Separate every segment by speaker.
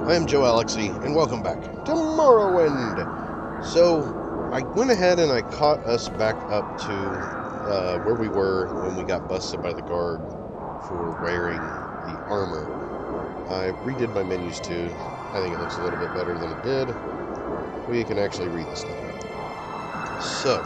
Speaker 1: I am Joalixy, and welcome back to Morrowind! So, I went ahead and I caught us back up to where we were when we got busted by the guard for wearing the armor. I redid my menus too. I think it looks a little bit better than it did. We can actually read this stuff now. So,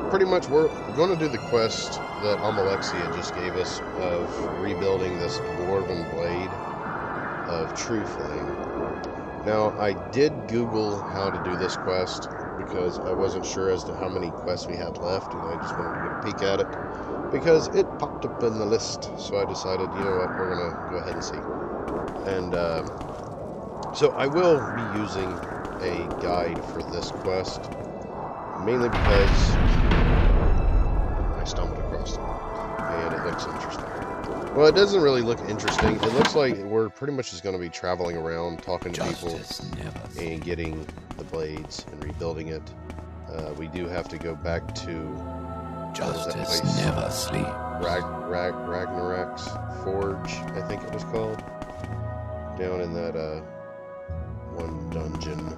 Speaker 1: pretty much we're going to do the quest that Joalixy had just gave us of rebuilding this dwarven blade of True Flame. Now, I did Google how to do this quest because I wasn't sure as to how many quests we had left, and I just wanted to get a peek at it because it popped up in the list. So I decided, you know what, we're going to go ahead and see. And so I will be using a guide for this quest, mainly because I stumbled across it, and it looks interesting. Well, it doesn't really look interesting. It looks like we're pretty much just going to be traveling around, talking to people, and getting the blades and rebuilding it. We do have to go back to
Speaker 2: Justice never sleeps.
Speaker 1: Ragnarok's Forge, I think it was called, down in that one dungeon.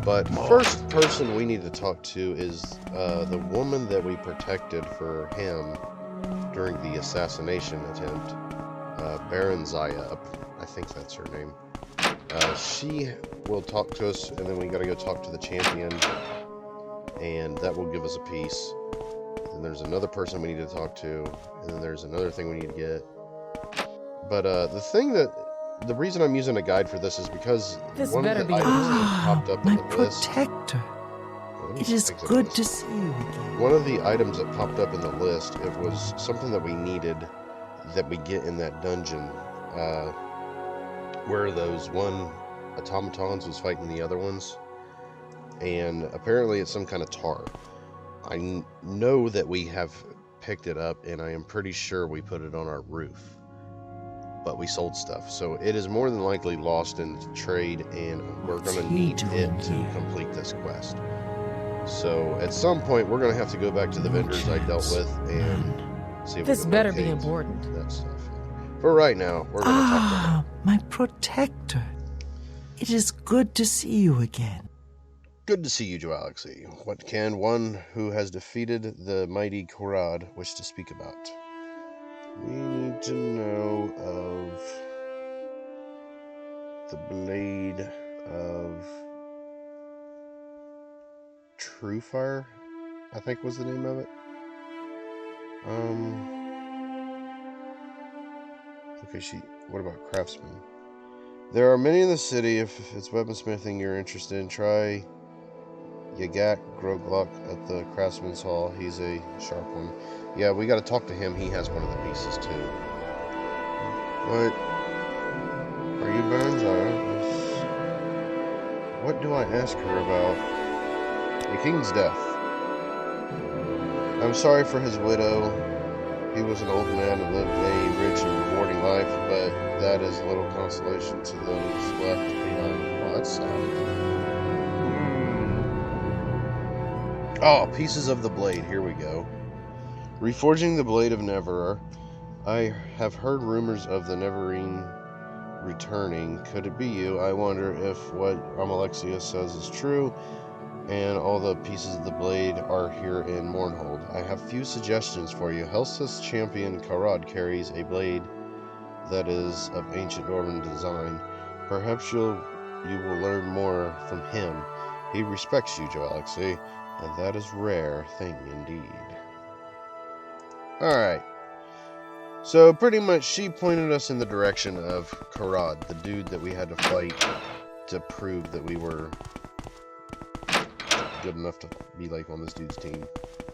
Speaker 1: But first person we need to talk to is the woman that we protected for him during the assassination attempt, Baron Zayab, I think that's her name. She will talk to us, and then we gotta go talk to the champion, and that will give us a piece. Then there's another person we need to talk to, and then there's another thing we need to get. But the reason I'm using a guide for this is because one of the items that popped up in the list.
Speaker 2: Protector. It is good to see you again.
Speaker 1: One of the items that popped up in the list, it was something that we needed that we get in that dungeon, where those one automatons was fighting the other ones, and apparently it's some kind of tar. I know that we have picked it up, and I am pretty sure we put it on our roof, but we sold stuff, so it is more than likely lost in trade, and we're going to need it to complete this quest. So at some point we're going to have to go back to the vendors I dealt with and see if
Speaker 3: this
Speaker 1: we can
Speaker 3: better be important.
Speaker 1: That stuff. For right now, we're going to talk to her.
Speaker 2: My protector. It is good to see you again.
Speaker 1: Good to see you, Joalixy. What can one who has defeated the mighty Korad wish to speak about? We need to know of the blade of True Fire, I think was the name of it. Okay, what about Craftsman? There are many in the city. If it's weaponsmithing you're interested in, try Yagak Groglok at the Craftsman's Hall. He's a sharp one. Yeah, we gotta talk to him. He has one of the pieces too. What? Are you Baron Zayab? What do I ask her about? The king's death. I'm sorry for his widow. He was an old man and lived a rich and rewarding life, but that is little consolation to those left behind. Oh, that's sad. Oh, pieces of the blade. Here we go. Reforging the blade of Neverer. I have heard rumors of the Neverine returning. Could it be you? I wonder if what Joalixy says is true, and all the pieces of the blade are here in Mournhold. I have few suggestions for you. Helseth's champion Korad carries a blade that is of ancient Norman design. Perhaps you will learn more from him. He respects you, Joalixy, and that is a rare thing indeed. Alright. So pretty much she pointed us in the direction of Korad, the dude that we had to fight to prove that we were good enough to be like on this dude's team.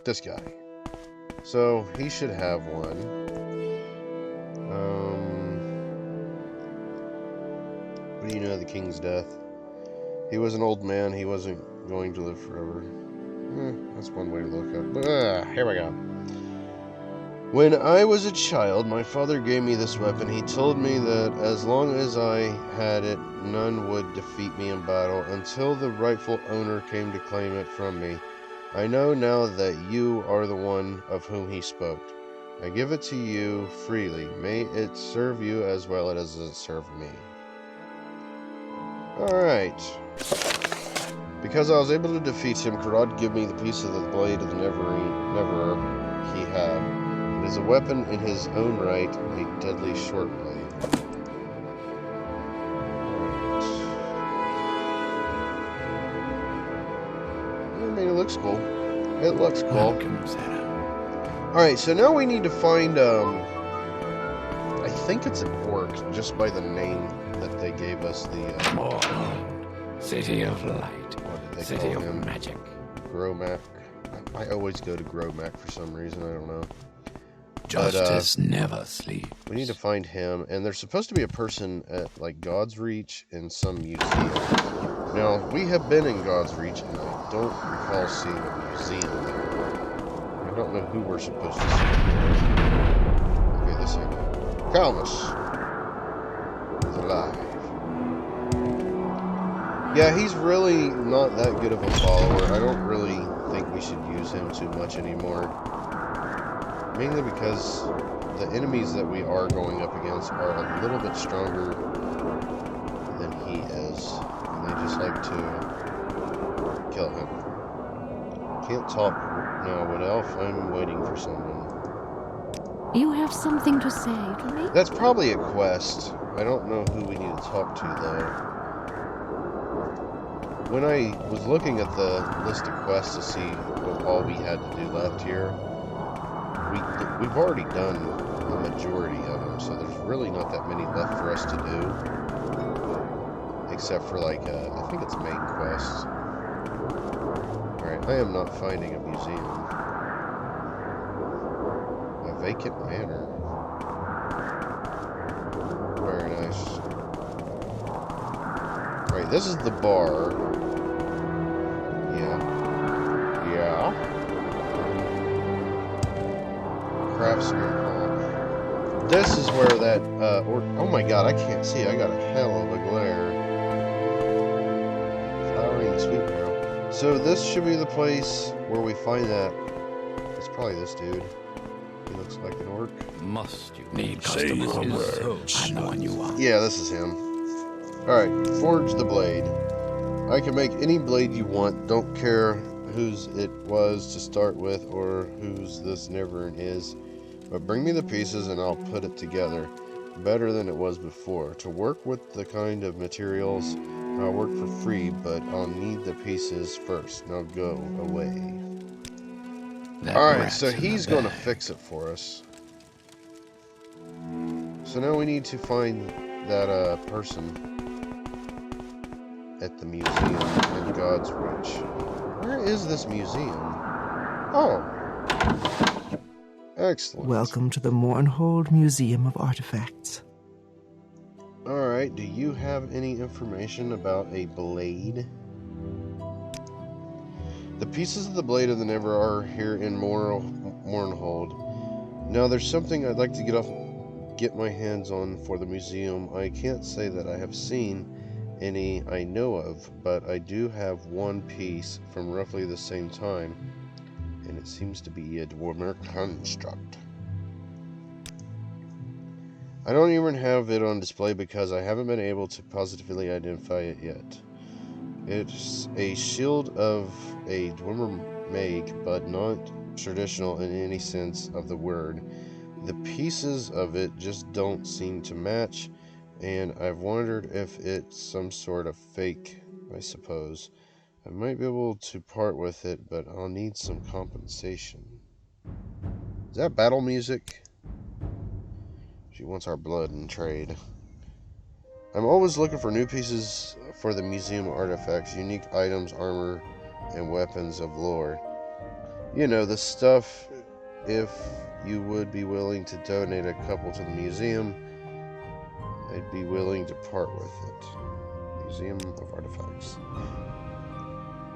Speaker 1: This guy. So he should have one. What do you know of the king's death? He was an old man. He wasn't going to live forever. That's one way to look at it. But here we go. When I was a child, my father gave me this weapon. He told me that as long as I had it, none would defeat me in battle until the rightful owner came to claim it from me. I know now that you are the one of whom he spoke. I give it to you freely. May it serve you as well as it served me. Alright. Because I was able to defeat him, Karad give me the piece of the blade of the Neverer he had. It is a weapon in his own right, a deadly short blade. Alright. I mean, it looks cool. It looks cool.
Speaker 3: Welcome, Zeno.
Speaker 1: Alright, so now we need to find, I think it's an orc, just by the name that they gave us, the,
Speaker 3: Morrowind, City of Light,
Speaker 1: what did they
Speaker 3: City
Speaker 1: call
Speaker 3: of
Speaker 1: him?
Speaker 3: Magic.
Speaker 1: Gromac. I always go to Gromac for some reason, I don't know.
Speaker 3: Justice never sleeps.
Speaker 1: We need to find him, and there's supposed to be a person at, like, God's Reach in some museum. Now, we have been in God's Reach, and I don't recall seeing a museum there. I don't know who we're supposed to see. Okay, this ain't it. Calmus is alive. Yeah, he's really not that good of a follower. I don't really think we should use him too much anymore. Mainly because the enemies that we are going up against are a little bit stronger than he is. And they just like to kill him. Can't talk now, Wood Elf. I'm waiting for someone.
Speaker 4: You have something to say to me?
Speaker 1: That's probably a quest. I don't know who we need to talk to, though. When I was looking at the list of quests to see what all we had to do left here, we've already done the majority of them, so there's really not that many left for us to do. Except for, like, I think it's main quests. Alright, I am not finding a museum. A vacant manor. Very nice. Right, this is the bar. Yeah. Craftsman. This is where that, oh my god, I can't see. I got a hell of a glare. Flowering sweet girl. So this should be the place where we find that. It's probably this dude. He looks like an orc.
Speaker 3: Must you need customers? I'm the one you want.
Speaker 1: Yeah, this is him. Alright, forge the blade. I can make any blade you want. Don't care whose it was to start with or whose this Neverin is. But bring me the pieces and I'll put it together. Better than it was before. To work with the kind of materials, I'll work for free, but I'll need the pieces first. Now go away. Alright, so he's going to fix it for us. So now we need to find that person at the museum in God's Reach. Where is this museum? Oh. Excellent.
Speaker 2: Welcome to the Mournhold Museum of Artifacts.
Speaker 1: Alright, do you have any information about a blade? The pieces of the blade of the Never are here in Mournhold. Now there's something I'd like to get my hands on for the museum. I can't say that I have seen any I know of, but I do have one piece from roughly the same time, and it seems to be a Dwarmer construct. I don't even have it on display because I haven't been able to positively identify it yet. It's a shield of a Dwarmer make, but not traditional in any sense of the word. The pieces of it just don't seem to match, and I've wondered if it's some sort of fake, I suppose. I might be able to part with it, but I'll need some compensation. Is that battle music? She wants our blood in trade. I'm always looking for new pieces for the museum artifacts, unique items, armor, and weapons of lore. You know, the stuff. If you would be willing to donate a couple to the museum, I'd be willing to part with it. Museum of Artifacts.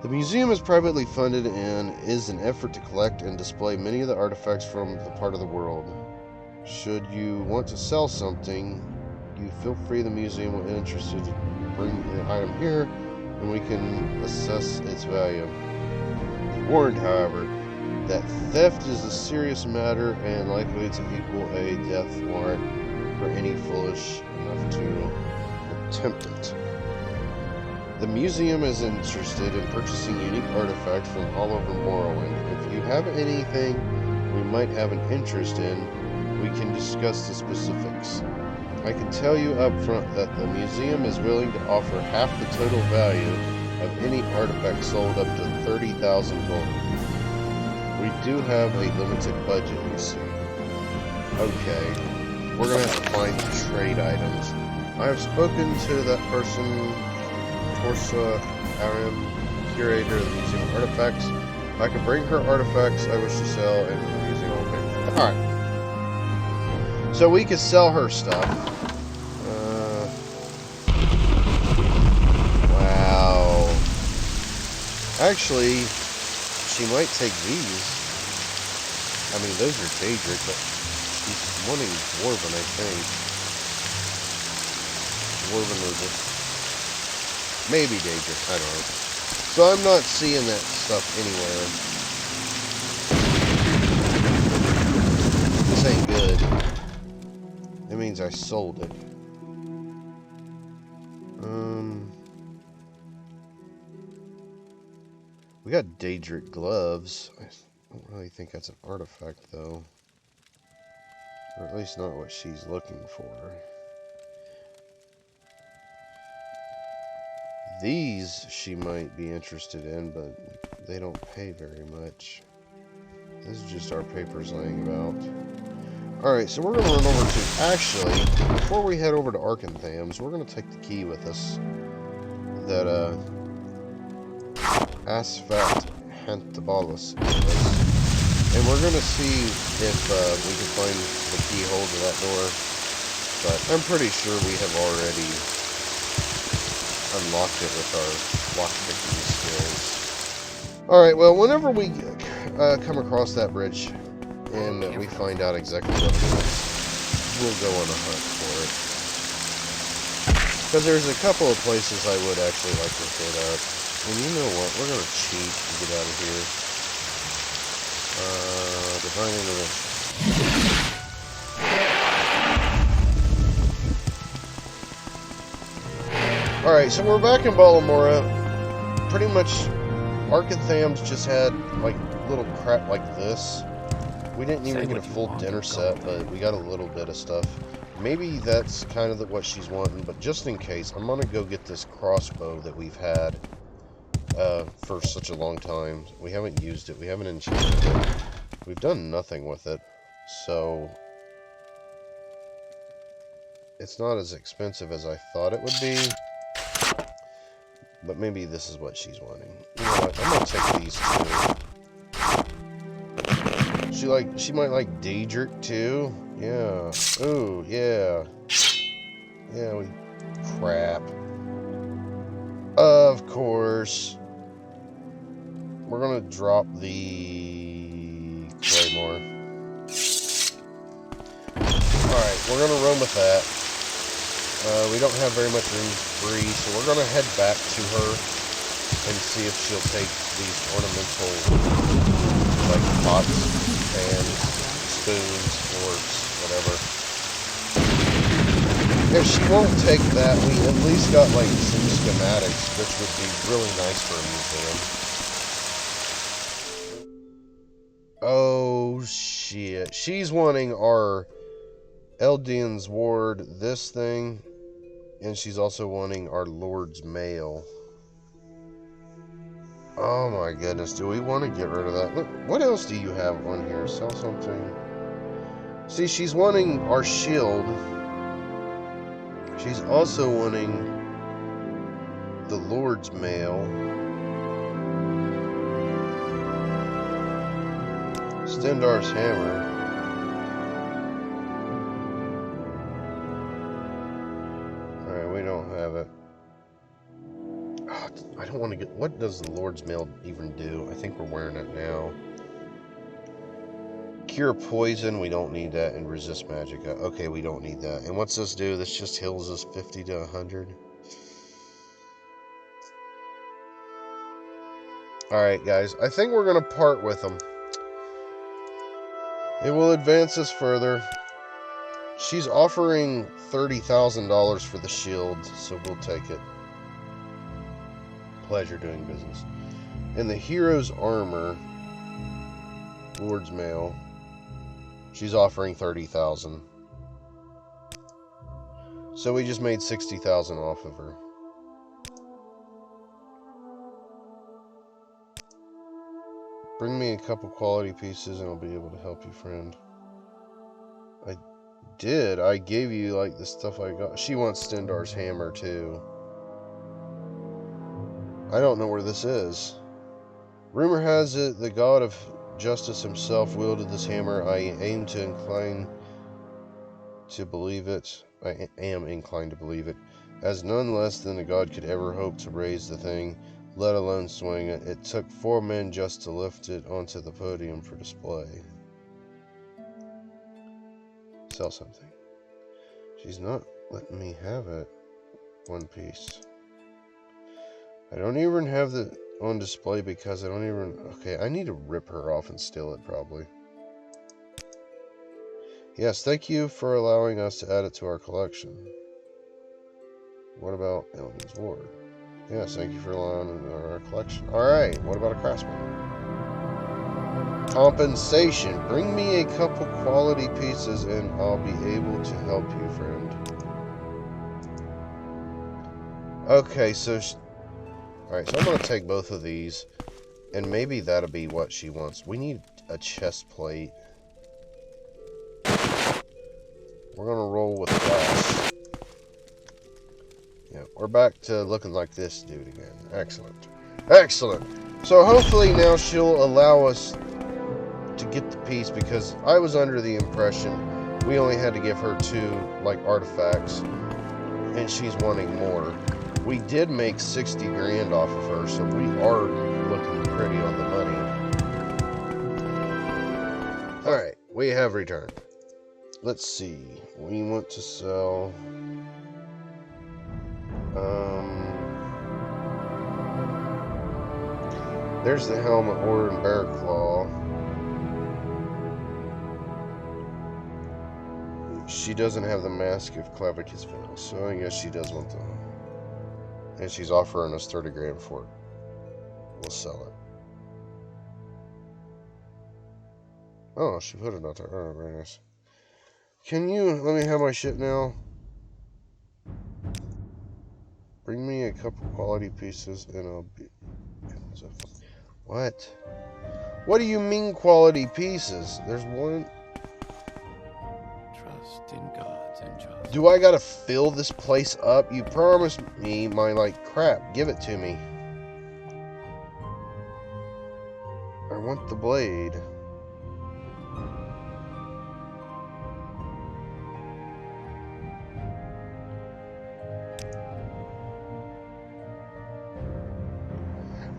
Speaker 1: The museum is privately funded and is an effort to collect and display many of the artifacts from the part of the world. Should you want to sell something, you feel free. The museum will be interested to bring an item here, and we can assess its value. Be warned, however, that theft is a serious matter and likely to equal a death warrant for any foolish enough to attempt it. The museum is interested in purchasing unique artifacts from all over Morrowind. If you have anything we might have an interest in, we can discuss the specifics. I can tell you up front that the museum is willing to offer half the total value of any artifact sold up to 30,000 gold. We do have a limited budget, you see. Okay, we're gonna have to find trade items. I have spoken to that person, Torsa Aram, curator of the Museum of Artifacts. I can bring her artifacts I wish to sell, and the museum will pay. Alright. So we could sell her stuff. Wow. Actually, she might take these. I mean, those are Daedric, but she's wanting Dwarven, I think. Dwarven or just... maybe Daedric, I don't know. So I'm not seeing that stuff anywhere. This ain't good. It means I sold it. We got Daedric gloves. I don't really think that's an artifact, though. Or at least not what she's looking for. These she might be interested in, but they don't pay very much. This is just our papers laying about. Alright, so we're going to run over to... actually, before we head over to Arkanthams, we're going to take the key with us. That, Asphat Hantabalus gave us. And we're going to see if we can find the keyhole to that door. But I'm pretty sure we have already unlocked it with our lockpicking skills. Alright, well, whenever we come across that bridge and we find out exactly what it is, we'll go on a hunt for it. Because there's a couple of places I would actually like to hit up. And you know what? We're going to cheat and get out of here. Divine Intervention. Alright, so we're back in Balamora. Pretty much, Arkanthams just had, like, little crap like this. We didn't even get a full dinner set, but we got a little bit of stuff. Maybe that's kind of what she's wanting, but just in case, I'm going to go get this crossbow that we've had for such a long time. We haven't used it. We haven't enchanted it. We've done nothing with it. So, it's not as expensive as I thought it would be. But maybe this is what she's wanting. You know what? I'm going to take these two. She might like Daedric too. Yeah. Ooh, yeah. Yeah, crap. Of course. We're gonna drop the Claymore. Alright, we're gonna run with that. We don't have very much room free, so we're gonna head back to her and see if she'll take these ornamental, like, pots, pans, spoons, forks, whatever. If she won't take that, we at least got, like, some schematics, which would be really nice for a museum. Oh, shit. She's wanting our Eldian's Ward, this thing, and she's also wanting our Lord's Mail. Oh my goodness, do we want to get rid of that? Look, what else do you have on here? Sell something. See, she's wanting our shield. She's also wanting the Lord's Mail. Stendar's Hammer. Alright, we don't have it. Oh, I don't want to get... what does the Lord's Mail even do? I think we're wearing it now. Cure poison, we don't need that, and resist magic. Okay, we don't need that. And what's this do? This just heals us 50 to 100. Alright, guys. I think we're going to part with them. It will advance us further. She's offering $30,000 for the shield, so we'll take it. pleasure doing business. And the hero's armor, Lord's Mail, she's offering 30,000. So we just made 60,000 off of her. Bring me a couple quality pieces and I'll be able to help you, friend. I did. I gave you, like, the stuff I got. She wants Stendar's hammer, too. I don't know where this is. Rumor has it the god of justice himself wielded this hammer. I am inclined to believe it, as none less than a god could ever hope to raise the thing, let alone swing it. It took 4 men just to lift it onto the podium for display. Sell something. She's not letting me have it. One piece. I don't even have it on display because I don't even... Okay, I need to rip her off and steal it, probably. Yes, thank you for allowing us to add it to our collection. What about Alien's Ward? Yes, thank you for allowing it to our collection. Alright, what about a Craftsman? Compensation. Bring me a couple quality pieces and I'll be able to help you, friend. Okay, so... Alright, so I'm going to take both of these. And maybe that'll be what she wants. We need a chest plate. We're going to roll with glass. Yeah, we're back to looking like this dude again. Excellent. Excellent. So hopefully now she'll allow us to get the piece, because I was under the impression we only had to give her 2, like, artifacts, and she's wanting more. We did make 60 grand off of her, so we are looking pretty on the money. Alright, we have returned. Let's see. We want to sell... There's the helmet order and bear claw. She doesn't have the mask of Clavicus Veil, so I guess she does want the... And she's offering us 30 grand for it. We'll sell it. Oh, she put it out there. Oh, very nice. Can you let me have my shit now? Bring me a couple quality pieces and I'll be... What? What do you mean quality pieces? There's one...
Speaker 3: Trust in gods and justice.
Speaker 1: Do I gotta fill this place up? You promised me my, like, crap. Give it to me. I want the blade.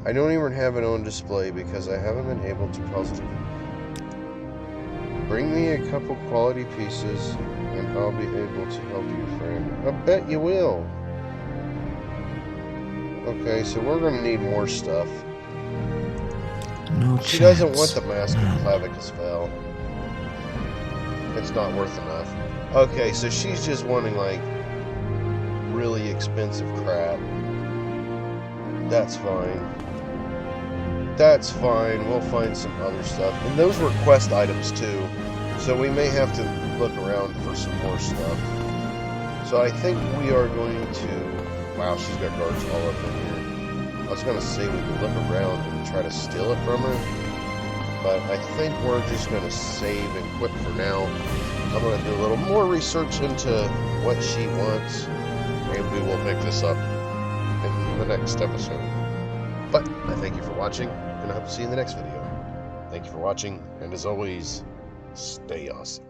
Speaker 1: I don't even have it on display because I haven't been able to positively. Bring me a couple quality pieces and I'll be able to help you, friend. I bet you will. Okay, so we're going to need more stuff.
Speaker 2: No
Speaker 1: She
Speaker 2: chance,
Speaker 1: doesn't want the mask of
Speaker 2: man.
Speaker 1: Clavicus Veil. It's not worth enough. Okay, so she's just wanting, like, really expensive crap. That's fine. That's fine. We'll find some other stuff. And those were quest items, too. So we may have to look around for some more stuff. So I think we are going to... Wow, she's got guards all up in here. I was going to say we could look around and try to steal it from her. But I think we're just going to save and quit for now. I'm going to do a little more research into what she wants. And we will pick this up in the next episode. But I thank you for watching, and I hope to see you in the next video. Thank you for watching, and as always, stay awesome.